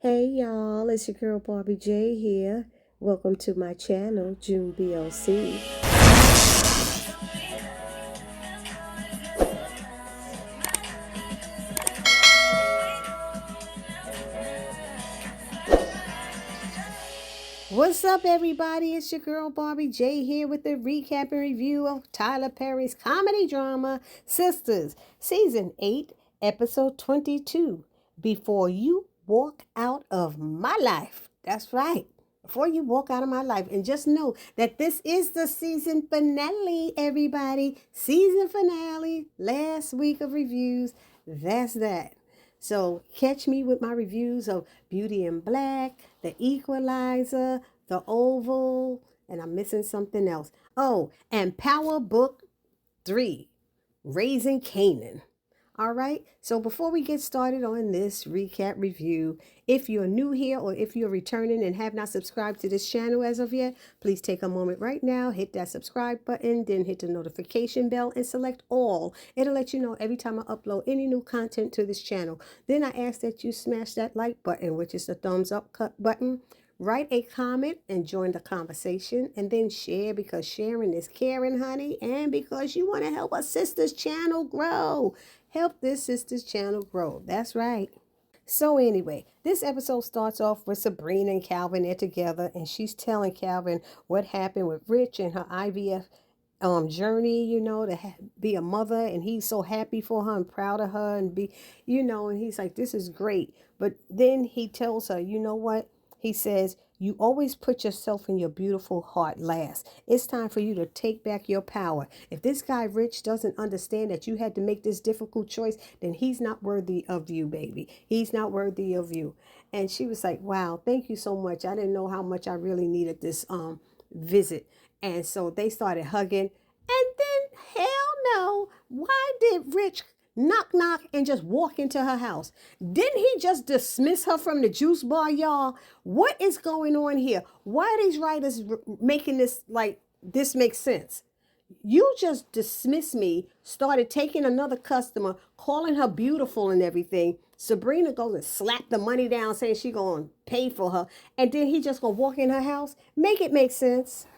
Hey y'all, it's your girl Barbie J here. Welcome to my channel, June BLC. What's up, everybody? It's your girl Barbie J here with the recap and review of Tyler Perry's comedy drama, Sisters, Season 8, Episode 22. Before you walk out of my life. That's right. Before you walk out of my life. And just know that this is the season finale, everybody. Season finale. Last week of reviews. That's that. So catch me with my reviews of Beauty in Black, The Equalizer, The Oval, and I'm missing something else. Oh, and Power Book 3, Raising Canaan. All right, so before we get started on this recap review, if you're new here or if you're returning and have not subscribed to this channel as of yet, please take a moment right now, hit that subscribe button, then hit the notification bell and select all. It'll let you know every time I upload any new content to this channel. Then I ask that you smash that like button, which is the thumbs up button. Write a comment and join the conversation, and then share because sharing is caring, honey, and because you want to help a sister's channel grow. Help this sister's channel grow. That's right. So anyway, this episode starts off with Sabrina and Calvin. They're together, and she's telling Calvin what happened with Rich and her IVF journey, to be a mother, and he's so happy for her and proud of her and and he's like, this is great. But then he tells her, you know what? He says, you always put yourself and your beautiful heart last. It's time for you to take back your power. If this guy Rich doesn't understand that you had to make this difficult choice, then he's not worthy of you, baby. He's not worthy of you. And she was like, wow, thank you so much. I didn't know how much I really needed this visit. And so they started hugging. And then, hell no, why did Rich knock knock and just walk into her house? Didn't he just dismiss her from the juice bar, y'all? What is going on here? Why are these writers making this like this makes sense? You just dismissed me, started taking another customer, calling her beautiful and everything. Sabrina goes and slap the money down saying she gonna pay for her, and then he just gonna walk in her house. Make it make sense.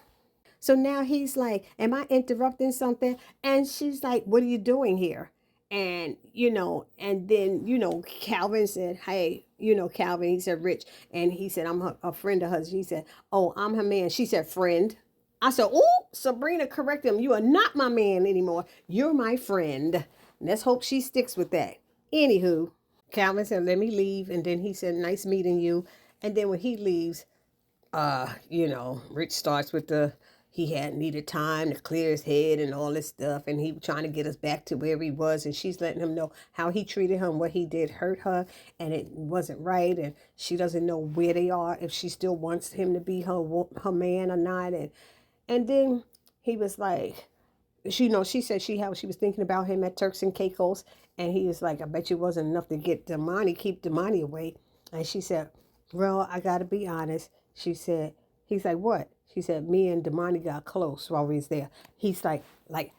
So now he's like, am I interrupting something? And she's like, what are you doing here? And, and then, Calvin said, hey, Calvin, he said, Rich. And he said, a friend of hers. He said, oh, I'm her man. She said, friend. I said, oh, Sabrina, correct him. You are not my man anymore. You're my friend. And let's hope she sticks with that. Anywho, Calvin said, let me leave. And then he said, nice meeting you. And then when he leaves, Rich starts with he had needed time to clear his head and all this stuff, and he was trying to get us back to where he was, and she's letting him know how he treated her and what he did hurt her, and it wasn't right, and she doesn't know where they are, if she still wants him to be her man or not, and then he was like, she said how she was thinking about him at Turks and Caicos, and he was like, I bet you wasn't enough to keep Damani away, and she said, well, I gotta be honest. She said, he's like, what? She said, me and Damani got close while we was there. He's like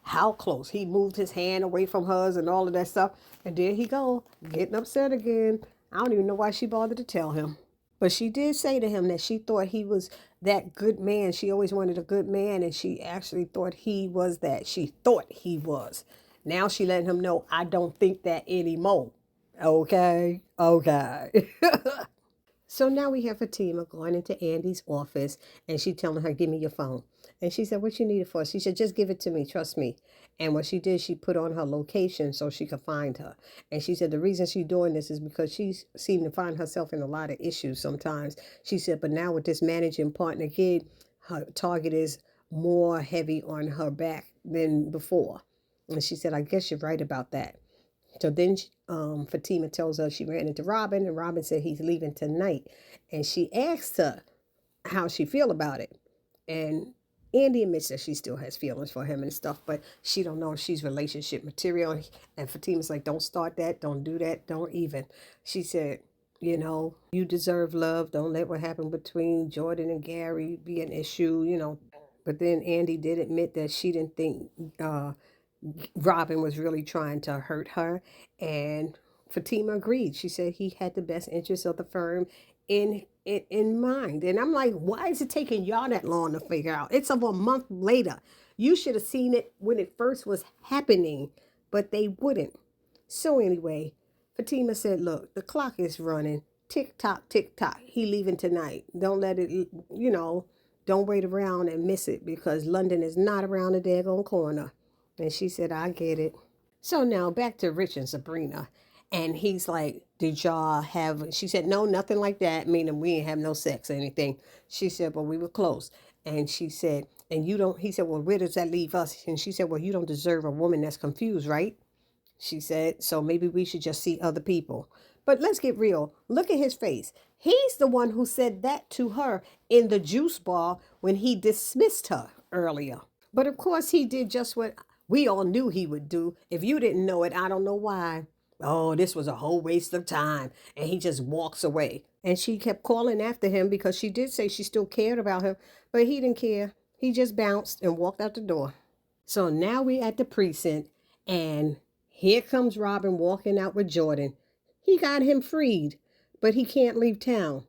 how close? He moved his hand away from hers and all of that stuff. And there he go, getting upset again. I don't even know why she bothered to tell him. But she did say to him that she thought he was that good man. She always wanted a good man, and she actually thought he was that. She thought he was. Now she letting him know, I don't think that anymore. Okay, okay. So now we have Fatima going into Andy's office, and she telling her, give me your phone. And she said, what you need it for? She said, just give it to me. Trust me. And what she did, she put on her location so she could find her. And she said the reason she's doing this is because she seemed to find herself in a lot of issues sometimes. She said, but now with this managing partner gig, her target is more heavy on her back than before. And she said, I guess you're right about that. So then Fatima tells her she ran into Robin, and Robin said he's leaving tonight. And she asked her how she feel about it. And Andy admits that she still has feelings for him and stuff, but she don't know if she's relationship material. And Fatima's like, don't start that. Don't do that. Don't even. She said, you deserve love. Don't let what happened between Jordan and Gary be an issue. But then Andy did admit that she didn't think Robin was really trying to hurt her. And Fatima agreed. She said he had the best interest of the firm in mind. And I'm like, why is it taking y'all that long to figure out? It's over a month later. You should have seen it when it first was happening, but they wouldn't. So anyway, Fatima said, look, the clock is running. Tick tock, tick tock. He leaving tonight. Don't let it, don't wait around and miss it because London is not around the daggone corner. And she said, I get it. So now back to Rich and Sabrina. And he's like, did y'all have, she said, no, nothing like that, meaning we didn't have no sex or anything. She said, well, we were close. And she said, and you don't, he said, well, where does that leave us? And she said, well, you don't deserve a woman that's confused, right? She said, so maybe we should just see other people. But let's get real. Look at his face. He's the one who said that to her in the juice bar when he dismissed her earlier. But of course, he did just what we all knew he would do. If you didn't know it, I don't know why. Oh, this was a whole waste of time. And he just walks away. And she kept calling after him because she did say she still cared about him. But he didn't care. He just bounced and walked out the door. So now we at the precinct. And here comes Robin walking out with Jordan. He got him freed. But he can't leave town.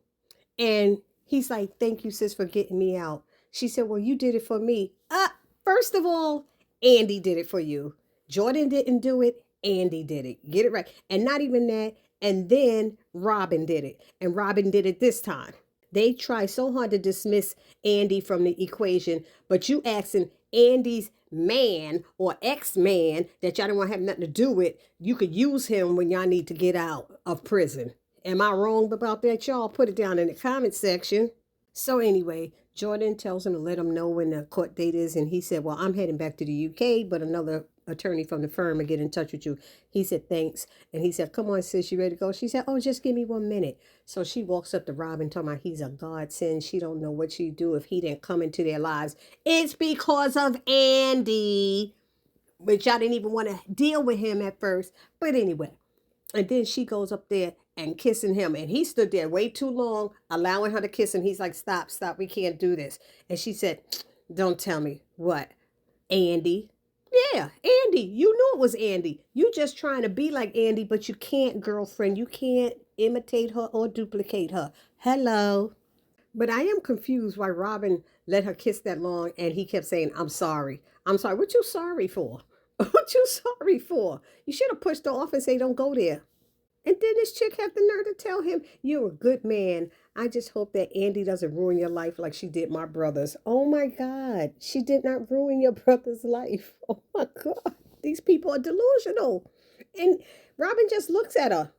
And he's like, thank you, sis, for getting me out. She said, well, you did it for me. First of all, Andy did it for you. Jordan didn't do it. Andy did it. Get it right. And not even that. And then Robin did it. And Robin did it this time. They try so hard to dismiss Andy from the equation, but you asking Andy's man or ex-man that y'all don't want to have nothing to do with, you could use him when y'all need to get out of prison. Am I wrong about that, y'all? Put it down in the comment section. So anyway, Jordan tells him to let him know when the court date is. And he said, well, I'm heading back to the UK, but another attorney from the firm will get in touch with you. He said, thanks. And he said, come on, sis, you ready to go? She said, oh, just give me 1 minute. So she walks up to Robin, talking about he's a godsend. She don't know what she'd do if he didn't come into their lives. It's because of Andy, which I didn't even want to deal with him at first. But anyway, and then she goes up there and kissing him. And he stood there way too long, allowing her to kiss him. He's like, stop, we can't do this. And she said, don't tell me. What? Andy? Yeah, Andy. You knew it was Andy. You just trying to be like Andy, but you can't, girlfriend. You can't imitate her or duplicate her. Hello. But I am confused why Robin let her kiss that long and he kept saying, I'm sorry. I'm sorry. What you sorry for? What you sorry for? You should have pushed her off and say, don't go there. And then this chick had the nerve to tell him, you're a good man. I just hope that Andy doesn't ruin your life like she did my brother's. Oh my God. She did not ruin your brother's life. Oh my God. These people are delusional. And Robin just looks at her.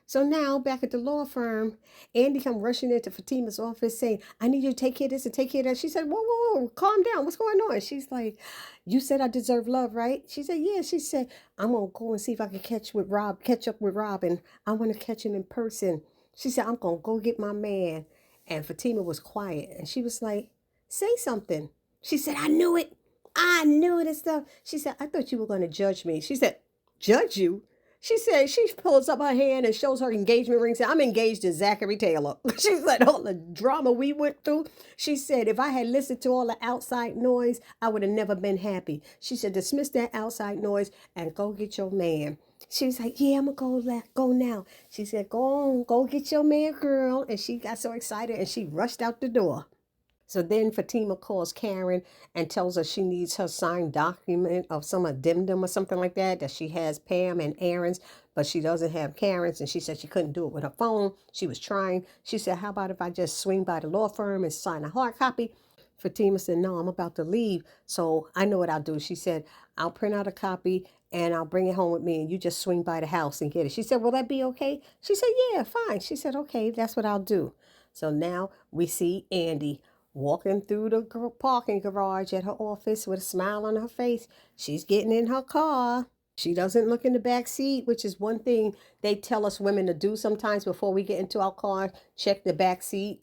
So now, back at the law firm, Andy come rushing into Fatima's office saying, I need you to take care of this and take care of that. She said, whoa, calm down. What's going on? She's like, you said I deserve love, right? She said, yeah. She said, I'm going to go and see if I can catch up with Robin. I want to catch him in person. She said, I'm going to go get my man. And Fatima was quiet. And she was like, say something. She said, I knew it. I knew it and stuff. She said, I thought you were going to judge me. She said, judge you? She said, she pulls up her hand and shows her engagement ring. Said, I'm engaged to Zachary Taylor. She said, all the drama we went through. She said, if I had listened to all the outside noise, I would have never been happy. She said, dismiss that outside noise and go get your man. She was like, yeah, I'm going to go now. She said, go on, go get your man, girl. And she got so excited and she rushed out the door. So then Fatima calls Karen and tells her she needs her signed document of some addendum or something like that she has Pam and Aaron's, but she doesn't have Karen's. And she said she couldn't do it with her phone. She was trying. She said, how about if I just swing by the law firm and sign a hard copy? Fatima said, no, I'm about to leave. So I know what I'll do. She said, I'll print out a copy and I'll bring it home with me and you just swing by the house and get it. She said, will that be okay? She said, yeah, fine. She said, okay, that's what I'll do. So now we see Andy walking through the parking garage at her office with a smile on her face. She's getting in her car. She doesn't look in the back seat, which is one thing they tell us women to do sometimes before we get into our car. Check the back seat,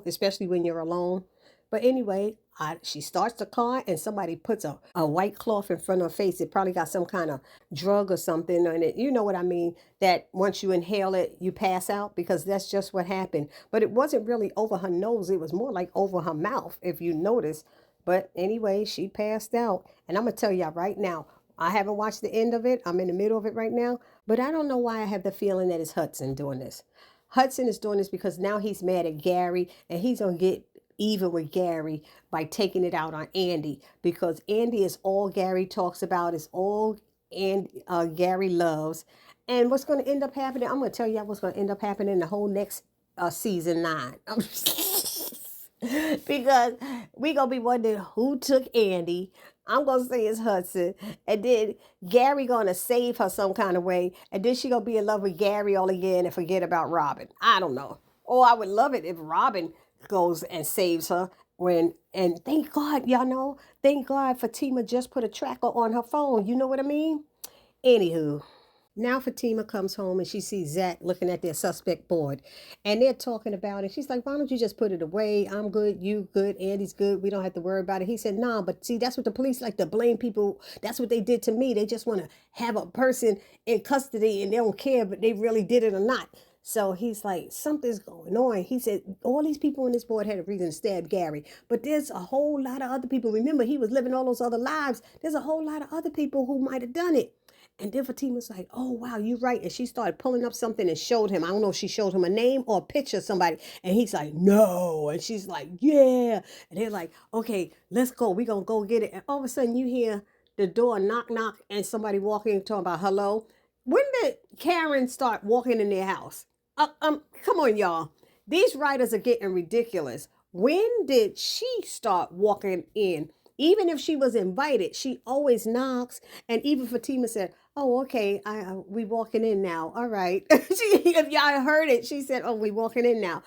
especially when you're alone. But anyway, she starts the car and somebody puts a white cloth in front of her face. It probably got some kind of drug or something in it. You know what I mean? That once you inhale it, you pass out, because that's just what happened. But it wasn't really over her nose. It was more like over her mouth, if you notice. But anyway, she passed out. And I'm going to tell y'all right now, I haven't watched the end of it. I'm in the middle of it right now. But I don't know why I have the feeling that it's Hudson doing this. Hudson is doing this because now he's mad at Gary and he's going to get even with Gary by taking it out on Andy because Andy is all Gary talks about, is all and Gary loves. And what's going to end up happening, I'm going to tell you what's going to end up happening in the whole next season 9. Because we going to be wondering who took Andy. I'm going to say it's Hudson. And then Gary going to save her some kind of way. And then she going to be in love with Gary all again and forget about Robin. I don't know. Or I would love it if Robin goes and saves her when, and thank God, y'all know, thank God Fatima just put a tracker on her phone. You know what I mean? Anywho. Now Fatima comes home and she sees Zach looking at their suspect board and they're talking about it. She's like, why don't you just put it away? I'm good, you good, Andy's good. We don't have to worry about it. He said, nah, but see, that's what the police like to blame people. That's what they did to me. They just want to have a person in custody and they don't care if they really did it or not. So he's like, something's going on. He said, all these people on this board had a reason to stab Gary, but there's a whole lot of other people. Remember, he was living all those other lives. There's a whole lot of other people who might have done it. And then Fatima's like, oh, wow, you're right. And she started pulling up something and showed him. I don't know if she showed him a name or a picture of somebody. And he's like, no. And she's like, yeah. And they're like, okay, let's go. We're going to go get it. And all of a sudden you hear the door knock, knock, and somebody walking talking about hello. When did Karen start walking in their house? Come on, y'all. These writers are getting ridiculous. When did she start walking in? Even if she was invited, she always knocks. And even Fatima said, oh, okay, we walking in now. All right. If y'all heard it, she said, oh, we walking in now.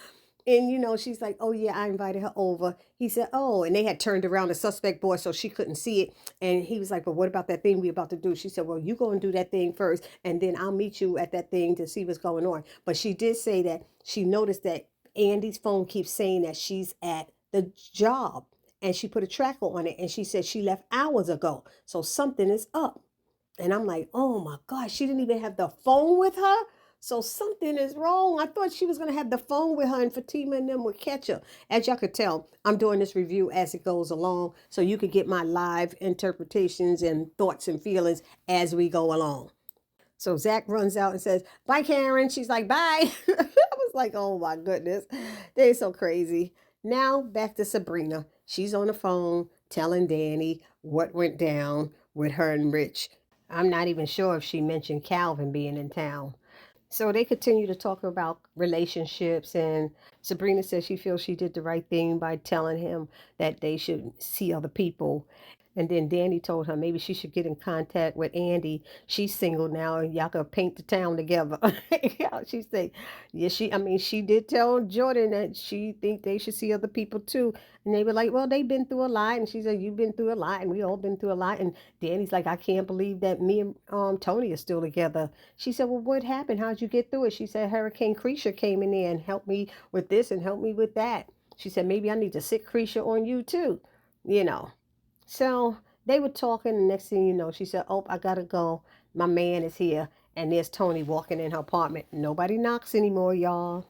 And, she's like, oh, yeah, I invited her over. He said, oh, and they had turned around the suspect boy so she couldn't see it. And he was like, but what about that thing we about to do? She said, well, you go and do that thing first, and then I'll meet you at that thing to see what's going on. But she did say that she noticed that Andy's phone keeps saying that she's at the job. And she put a tracker on it, and she said she left hours ago. So something is up. And I'm like, oh my gosh, she didn't even have the phone with her? So something is wrong. I thought she was going to have the phone with her and Fatima and them would catch her. As y'all could tell, I'm doing this review as it goes along so you could get my live interpretations and thoughts and feelings as we go along. So Zach runs out and says, bye, Karen. She's like, bye. I was like, oh my goodness. They're so crazy. Now back to Sabrina. She's on the phone telling Danny what went down with her and Rich. I'm not even sure if she mentioned Calvin being in town. So they continue to talk about relationships, and Sabrina says she feels she did the right thing by telling him that they should see other people. And then Danny told her maybe she should get in contact with Andy. She's single now, and y'all could paint the town together. She said, yeah, she did tell Jordan that she think they should see other people too. And they were like, well, they've been through a lot. And she said, you've been through a lot, and we all been through a lot. And Danny's like, I can't believe that me and Tony are still together. She said, well, what happened? How'd you get through it? She said, Hurricane Creature came in there and helped me with this and helped me with that. She said, maybe I need to sit Creature on you too, you know. So they were talking, and next thing you know, she said, oh, I gotta go. My man is here. And there's Tony walking in her apartment. Nobody knocks anymore, y'all.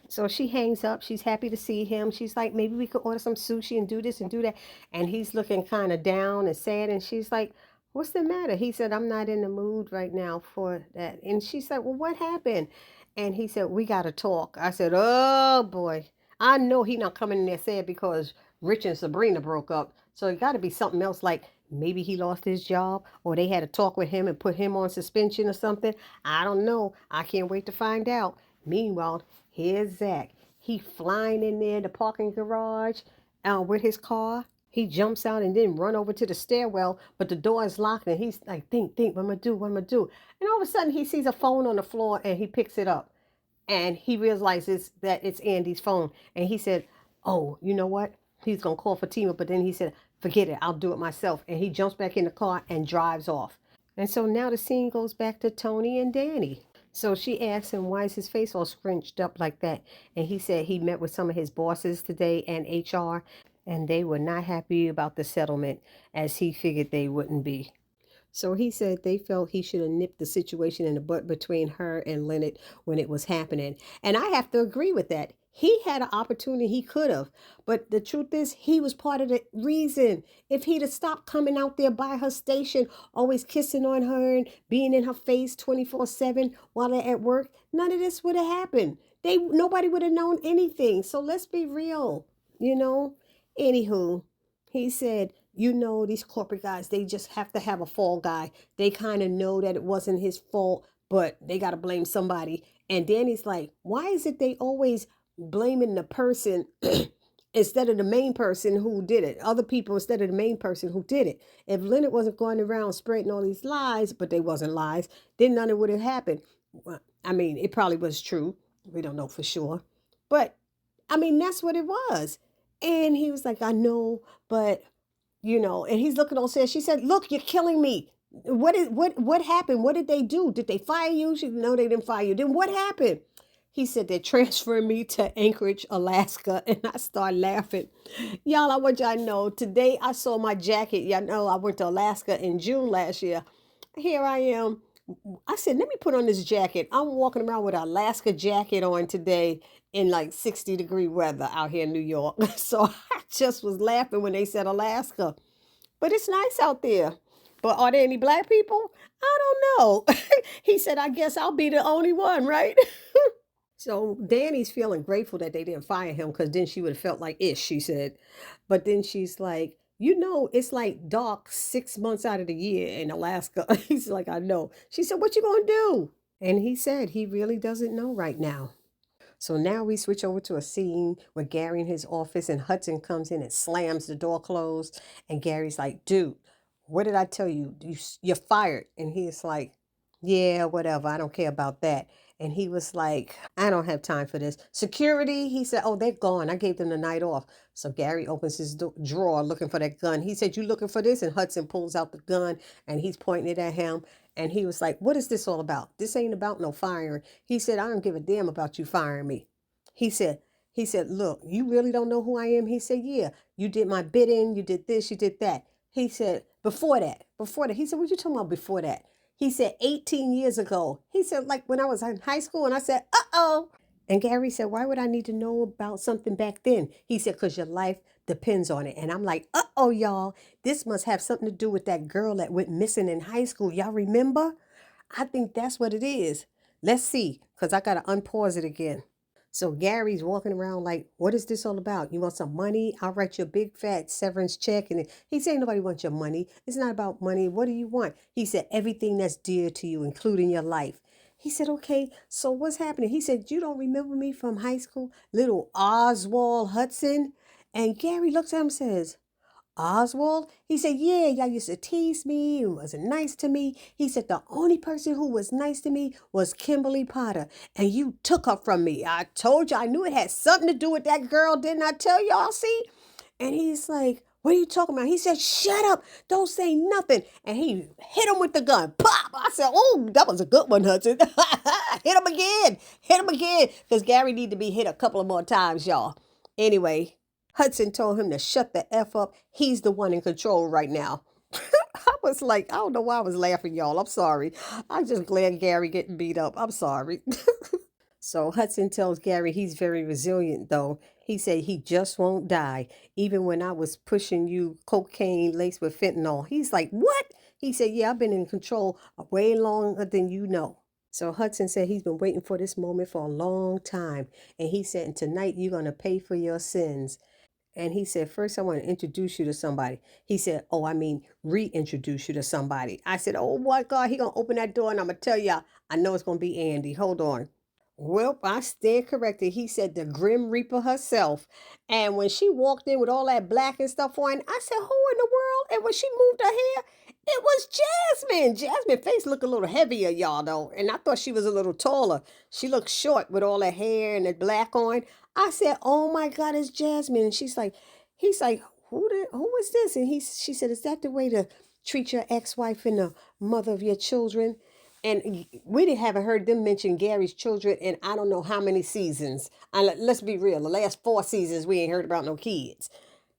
So she hangs up. She's happy to see him. She's like, maybe we could order some sushi and do this and do that. And he's looking kind of down and sad. And she's like, what's the matter? He said, I'm not in the mood right now for that. And she's like, well, what happened? And he said, we got to talk. I said, oh, boy. I know he not coming in there sad because Rich and Sabrina broke up. So it got to be something else, like maybe he lost his job or they had to talk with him and put him on suspension or something. I don't know. I can't wait to find out. Meanwhile, here's Zach. He flying in there, the parking garage with his car. He jumps out and then run over to the stairwell, but the door is locked and he's like, think, what am I do? What am I do? And all of a sudden he sees a phone on the floor and he picks it up. And he realizes that it's Andy's phone. And he said, oh, you know what? He's going to call Fatima. But then he said, forget it. I'll do it myself. And he jumps back in the car and drives off. And so now the scene goes back to Tony and Danny. So she asks him, why is his face all scrunched up like that? And he said he met with some of his bosses today and HR, and they were not happy about the settlement, as he figured they wouldn't be. So he said they felt he should have nipped the situation in the butt between her and Leonard when it was happening. And I have to agree with that. He had an opportunity, he could have. But the truth is, he was part of the reason. If he'd have stopped coming out there by her station, always kissing on her and being in her face 24/7 while they're at work, none of this would have happened. Nobody would have known anything. So let's be real, you know? Anywho, he said, these corporate guys, they just have to have a fall guy. They kind of know that it wasn't his fault, but they got to blame somebody. And Danny's like, why is it they always blaming the person instead of the main person who did it? Other people instead of the main person who did it. If Leonard wasn't going around spreading all these lies, but they wasn't lies, then none of it would have happened. Well, I mean, it probably was true. We don't know for sure. But, I mean, that's what it was. And he was like, I know, but, and he's looking all sad. She said, look, you're killing me. What happened? What did they do? Did they fire you? She No, they didn't fire you. Then what happened? He said they're transferring me to Anchorage, Alaska, and I started laughing. Y'all, I want y'all to know, today I saw my jacket. Y'all know I went to Alaska in June last year. Here I am. I said, let me put on this jacket. I'm walking around with an Alaska jacket on today in like 60-degree weather out here in New York. So I just was laughing when they said Alaska. But it's nice out there. But are there any black people? I don't know. He said, I guess I'll be the only one, right? So Danny's feeling grateful that they didn't fire him, because then she would have felt like ish, she said. But then she's like, it's like dark 6 months out of the year in Alaska. He's like, I know. She said, what you gonna do? And he said he really doesn't know right now. So now we switch over to a scene where Gary in his office, and Hudson comes in and slams the door closed. And Gary's like, dude, what did I tell you? You're fired. And he's like, yeah, whatever. I don't care about that. And he was like, I don't have time for this. Security, he said, oh, they're gone. I gave them the night off. So Gary opens his drawer looking for that gun. He said, you looking for this? And Hudson pulls out the gun and he's pointing it at him. And he was like, what is this all about? This ain't about no firing. He said, I don't give a damn about you firing me. He said, look, you really don't know who I am? He said, yeah, you did my bidding. You did this, you did that. He said, before that. He said, what you talking about before that? He said, 18 years ago. He said, like when I was in high school. And I said, uh-oh. And Gary said, why would I need to know about something back then? He said, because your life depends on it. And I'm like, uh-oh, y'all. This must have something to do with that girl that went missing in high school. Y'all remember? I think that's what it is. Let's see, because I got to unpause it again. So Gary's walking around like, what is this all about? You want some money? I'll write you a big fat severance check. And he said, nobody wants your money. It's not about money. What do you want? He said, everything that's dear to you, including your life. He said, okay, so what's happening? He said, you don't remember me from high school? Little Oswald Hudson? And Gary looks at him and says, Oswald? He said, yeah, y'all used to tease me and wasn't nice to me. He said, the only person who was nice to me was Kimberly Potter, and you took her from me. I told you, I knew it had something to do with that girl, didn't I tell y'all, see? And he's like, what are you talking about? He said, shut up, don't say nothing. And he hit him with the gun. Pop! I said, oh, that was a good one, Hudson. Hit him again. Because Gary need to be hit a couple of more times, y'all. Anyway, Hudson told him to shut the F up. He's the one in control right now. I was like, I don't know why I was laughing, y'all. I'm sorry. I'm just glad Gary getting beat up. I'm sorry. So Hudson tells Gary he's very resilient, though. He said he just won't die. Even when I was pushing you cocaine laced with fentanyl. He's like, what? He said, yeah, I've been in control way longer than you know. So Hudson said he's been waiting for this moment for a long time. And he said, and tonight you're going to pay for your sins. And he said, first, I want to introduce you to somebody. He said, reintroduce you to somebody. I said, oh, my God, he going to open that door and I'm going to tell y'all, I know it's going to be Andy. Hold on. Well, I stand corrected. He said the Grim Reaper herself. And when she walked in with all that black and stuff on, I said, who in the world? And when she moved her hair, it was Jasmine. Jasmine's face looked a little heavier, y'all, though. And I thought she was a little taller. She looked short with all that hair and the black on. I said, oh my God, it's Jasmine. And he's like, who is this? And she said, is that the way to treat your ex-wife and the mother of your children? And haven't heard them mention Gary's children in I don't know how many seasons. And let's be real, the last 4 seasons we ain't heard about no kids.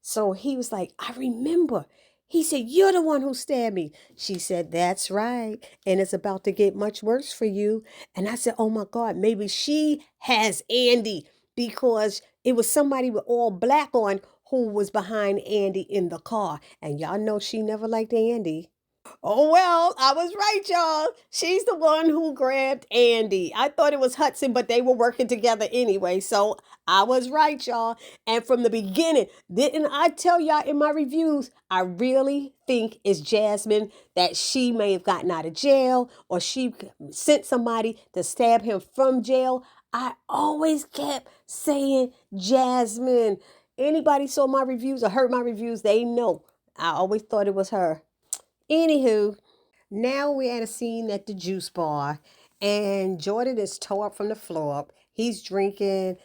So he was like, I remember. He said, you're the one who stabbed me. She said, that's right. And it's about to get much worse for you. And I said, oh my God, maybe she has Andy. because it was somebody with all black on who was behind Andy in the car. And y'all know she never liked Andy. Oh, well, I was right, y'all. She's the one who grabbed Andy. I thought it was Hudson, but they were working together anyway. So I was right, y'all. And from the beginning, didn't I tell y'all in my reviews, I really think it's Jasmine, that she may have gotten out of jail or she sent somebody to stab him from jail. I always kept saying Jasmine. Anybody saw my reviews or heard my reviews, they know. I always thought it was her. Anywho, now we're at a scene at the juice bar, and Jordan is tore up from the floor up. He's drinking,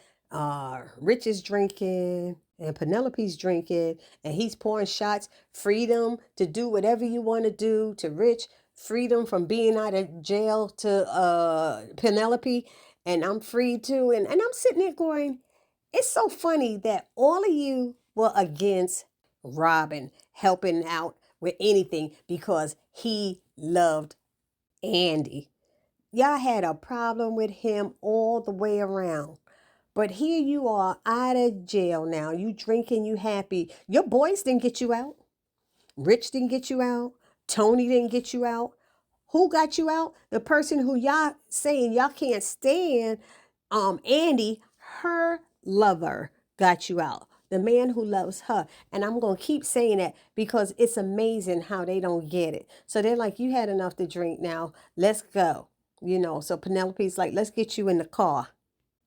Rich is drinking, and Penelope's drinking, and he's pouring shots. Freedom to do whatever you want to do to Rich. Freedom from being out of jail to Penelope, and I'm free too. And I'm sitting there going, it's so funny that all of you were against Robin helping out with anything because he loved Andy. Y'all had a problem with him all the way around. But here you are out of jail now. You drinking, you happy. Your boys didn't get you out. Rich didn't get you out. Tony didn't get you out. Who got you out? The person who y'all saying y'all can't stand, Andy, her lover got you out. The man who loves her. And I'm going to keep saying that because it's amazing how they don't get it. So they're like, you had enough to drink now. Let's go. So Penelope's like, let's get you in the car.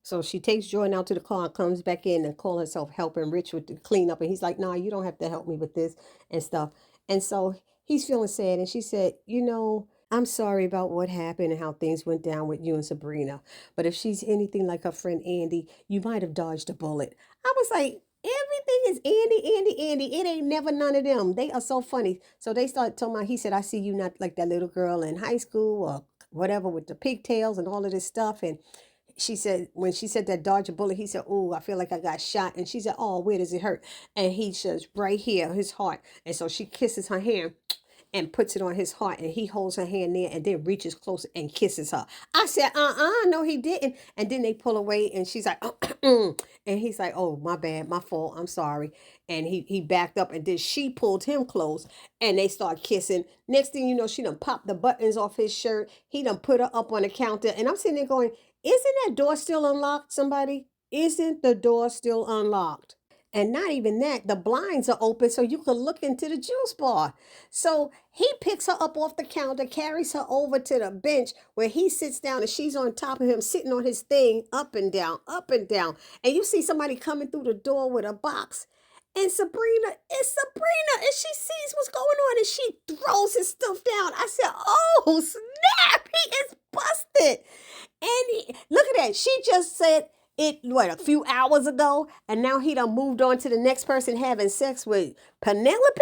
So she takes Jordan out to the car and comes back in and call herself helping Rich with the cleanup. And he's like, nah, you don't have to help me with this and stuff. And so he's feeling sad. And she said, I'm sorry about what happened and how things went down with you and Sabrina. But if she's anything like her friend Andy, you might have dodged a bullet. I was like, everything is Andy, Andy, Andy. It ain't never none of them. They are so funny. So they started talking about, he said, I see you not like that little girl in high school or whatever with the pigtails and all of this stuff. And she said, when she said that dodge a bullet, he said, oh, I feel like I got shot. And she said, oh, where does it hurt? And he says, right here, his heart. And so she kisses her hand and puts it on his heart, and he holds her hand there and then reaches close and kisses her. I said, no, he didn't. And then they pull away and she's like, and he's like, oh, my bad, my fault, I'm sorry. And he backed up, and then she pulled him close and they start kissing. Next thing you know, she done popped the buttons off his shirt. He done put her up on the counter. And I'm sitting there going, isn't that door still unlocked, somebody? Isn't the door still unlocked? And not even that, the blinds are open so you can look into the juice bar. So he picks her up off the counter, carries her over to the bench where he sits down and she's on top of him, sitting on his thing, up and down, up and down. And you see somebody coming through the door with a box. And Sabrina, it's Sabrina. And she sees what's going on and she throws his stuff down. I said, oh, snap, he is busted. And look at that. She just said, a few hours ago, and now he done moved on to the next person having sex with Penelope.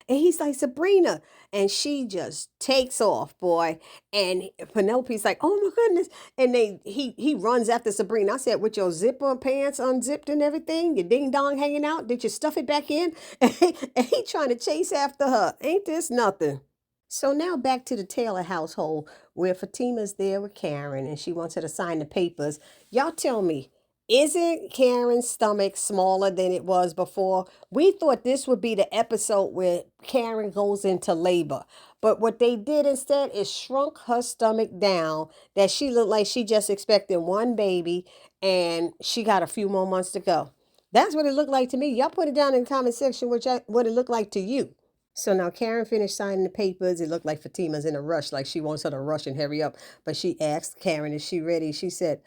And he's like, Sabrina. And she just takes off, boy. And Penelope's like, oh my goodness. And he runs after Sabrina. I said, with your zipper pants unzipped and everything, your ding dong hanging out, did you stuff it back in? And he trying to chase after her. Ain't this nothing? So now back to the Taylor household where Fatima's there with Karen and she wants her to sign the papers. Y'all tell me, isn't Karen's stomach smaller than it was before? We thought this would be the episode where Karen goes into labor. But what they did instead is shrunk her stomach down that she looked like she just expected one baby and she got a few more months to go. That's what it looked like to me. Y'all put it down in the comment section what it looked like to you. So now Karen finished signing the papers. It looked like Fatima's in a rush, like she wants her to rush and hurry up. But she asked Karen, is she ready? She said,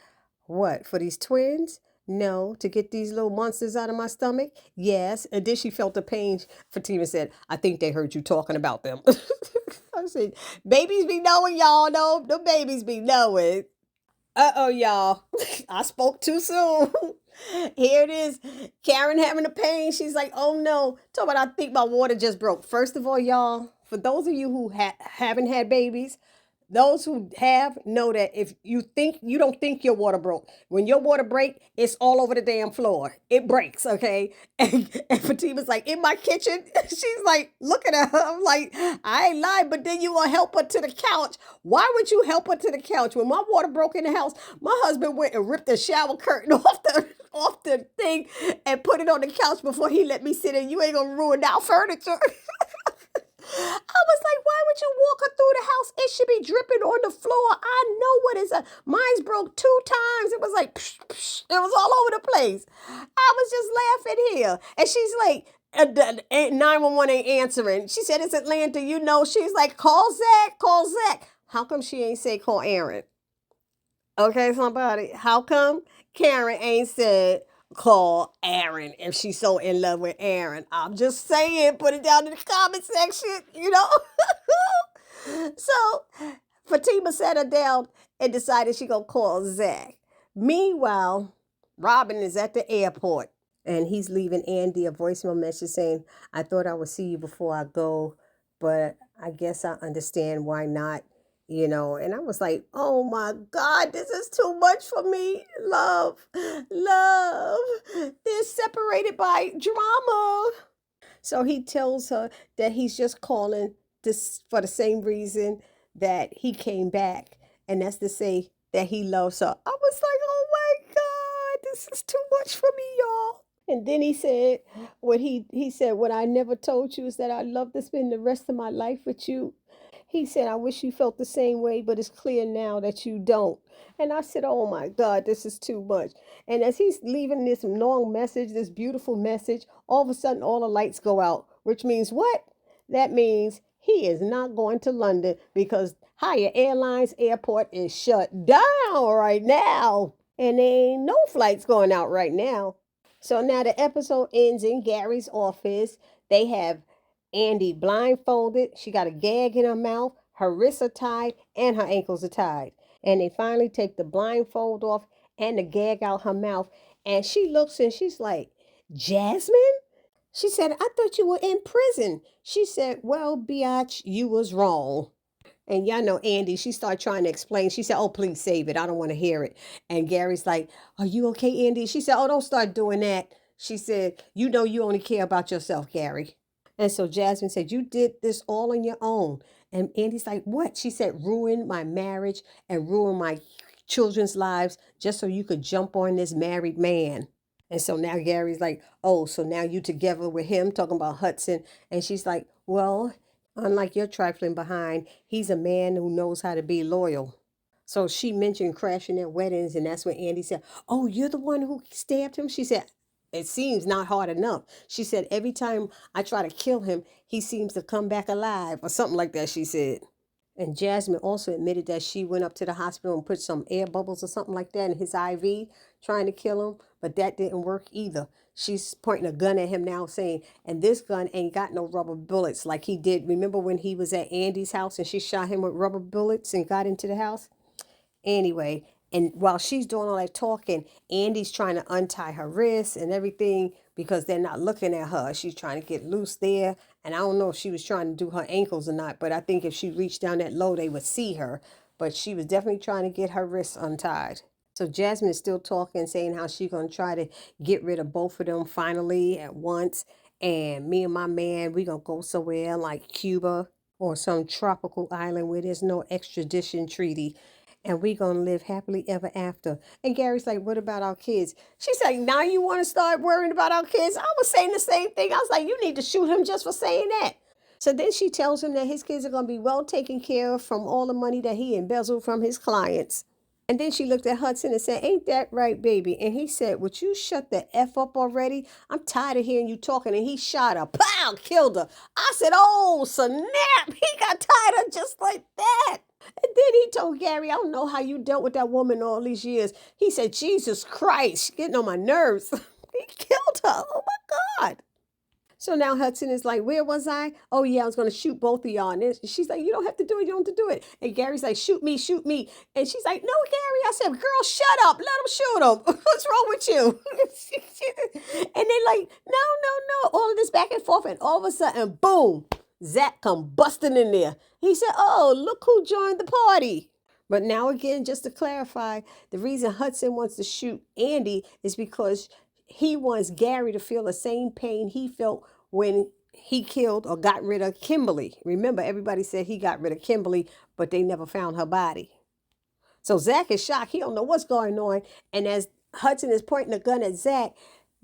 what, for these twins? No, to get these little monsters out of my stomach? Yes. And then she felt the pain. Fatima said, I think they heard you talking about them. I said, babies be knowing, y'all. No, the babies be knowing. Uh-oh, y'all. I spoke too soon. Here it is. Karen having a pain. She's like, oh no. Talk about, I think my water just broke. First of all, y'all, for those of you who haven't had babies, those who have know that if you don't think your water broke. When your water break, it's all over the damn floor. It breaks, okay? And Fatima's like, in my kitchen. She's like, looking at her. I'm like, I ain't lying, but then you gonna help her to the couch. Why would you help her to the couch? When my water broke in the house, my husband went and ripped the shower curtain off off the thing and put it on the couch before he let me sit in. You ain't gonna ruin our furniture. I was like, why would you walk her through the house? It should be dripping on the floor. I know what is a. Mine's broke 2 times. It was like, psh, psh, it was all over the place. I was just laughing here. And she's like, 911 ain't answering. She said, it's Atlanta, you know. She's like, call Zach, call Zach. How come she ain't say call Aaron? Okay, somebody. How come Karen ain't said call Aaron if she's so in love with Aaron? I'm just saying, put it down in the comment section, you know? So Fatima sat her down and decided she gonna call Zach. Meanwhile, Robin is at the airport and he's leaving Andy a voicemail message saying, I thought I would see you before I go, but I guess I understand why not, you know. And I was like, oh my God, this is too much for me. Love, love. They're separated by drama. So he tells her that he's just calling this for the same reason that he came back, and that's to say that he loves her. I was like, oh my God, this is too much for me, y'all. And then he said, he said, what I never told you is that I'd love to spend the rest of my life with you. He said, I wish you felt the same way, but it's clear now that you don't. And I said, oh my God, this is too much. And as he's leaving this long message, this beautiful message, all of a sudden all the lights go out, which means what? That means he is not going to London because Hyatt Airlines Airport is shut down right now. And there ain't no flights going out right now. So now the episode ends in Gary's office. They have Andy blindfolded. She got a gag in her mouth. Her wrists are tied and her ankles are tied. And they finally take the blindfold off and the gag out her mouth. And she looks and she's like, Jasmine? She said, I thought you were in prison. She said, well, biatch, you was wrong. And y'all know Andy, she started trying to explain. She said, oh, please save it. I don't want to hear it. And Gary's like, are you okay, Andy? She said, oh, don't start doing that. She said, you know you only care about yourself, Gary. And so Jasmine said, you did this all on your own. And Andy's like, what? She said, ruin my marriage and ruin my children's lives just so you could jump on this married man. And so now Gary's like, oh, so now you together with him, talking about Hudson. And she's like, well, unlike your trifling behind, he's a man who knows how to be loyal. So she mentioned crashing at weddings, and that's when Andy said, oh, you're the one who stabbed him? She said, it seems not hard enough. She said, every time I try to kill him, he seems to come back alive, or something like that, she said. And Jasmine also admitted that she went up to the hospital and put some air bubbles or something like that in his IV, trying to kill him, but that didn't work either. She's pointing a gun at him now saying, and this gun ain't got no rubber bullets like he did. Remember when he was at Andy's house and she shot him with rubber bullets and got into the house? Anyway, and while she's doing all that talking, Andy's trying to untie her wrists and everything because they're not looking at her. She's trying to get loose there. And I don't know if she was trying to do her ankles or not, but I think if she reached down that low, they would see her. But she was definitely trying to get her wrists untied. So Jasmine is still talking, saying how she's going to try to get rid of both of them finally at once. And me and my man, we going to go somewhere like Cuba or some tropical island where there's no extradition treaty. And we going to live happily ever after. And Gary's like, what about our kids? She's like, now you want to start worrying about our kids? I was saying the same thing. I was like, you need to shoot him just for saying that. So then she tells him that his kids are going to be well taken care of from all the money that he embezzled from his clients. And then she looked at Hudson and said, ain't that right, baby? And he said, would you shut the F up already? I'm tired of hearing you talking. And he shot her. Pow! Killed her. I said, oh, snap. He got tired of just like that. And then he told Gary, I don't know how you dealt with that woman all these years. He said, Jesus Christ, she's getting on my nerves. He killed her. Oh, my God. So now Hudson is like, where was I? Oh, yeah, I was going to shoot both of y'all. And she's like, you don't have to do it. You don't have to do it. And Gary's like, shoot me, shoot me. And she's like, no, Gary. I said, girl, shut up. Let him shoot him. What's wrong with you? And they're like, no, no, no. All of this back and forth. And all of a sudden, boom, Zach come busting in there. He said, oh, look who joined the party. But now again, just to clarify, the reason Hudson wants to shoot Andy is because he wants Gary to feel the same pain he felt when he killed or got rid of Kimberly. Remember, everybody said he got rid of Kimberly, but they never found her body. So Zach is shocked. He don't know what's going on. And as Hudson is pointing a gun at Zach.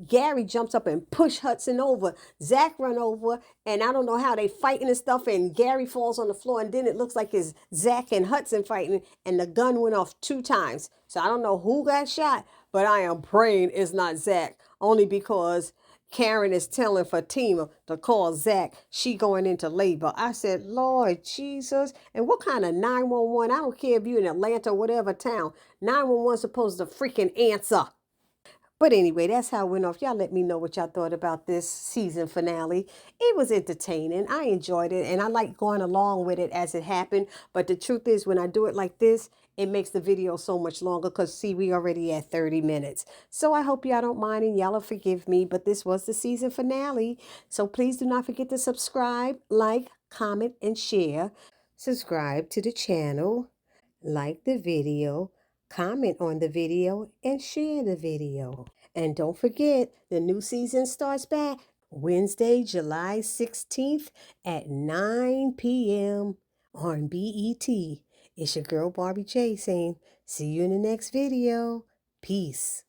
Gary jumps up and push Hudson over. Zach run over, and I don't know how they fighting and stuff, and Gary falls on the floor, and then it looks like it's Zach and Hudson fighting, and the gun went off 2 times. So I don't know who got shot, but I am praying it's not Zach, only because Karen is telling Fatima to call Zach. She going into labor. I said, Lord Jesus. And what kind of 911? I don't care if you're in Atlanta or whatever town. 911 supposed to freaking answer. But anyway, that's how it went off. Y'all let me know what y'all thought about this season finale. It was entertaining. I enjoyed it, and I like going along with it as it happened. But the truth is, when I do it like this, it makes the video so much longer because, see, we already at 30 minutes. So I hope y'all don't mind and y'all will forgive me. But this was the season finale. So please do not forget to subscribe, like, comment, and share. Subscribe to the channel, like the video, comment on the video, and share the video. And don't forget, the new season starts back Wednesday, July 16th at 9 p.m. on BET. It's your girl Barbie J saying, see you in the next video. Peace.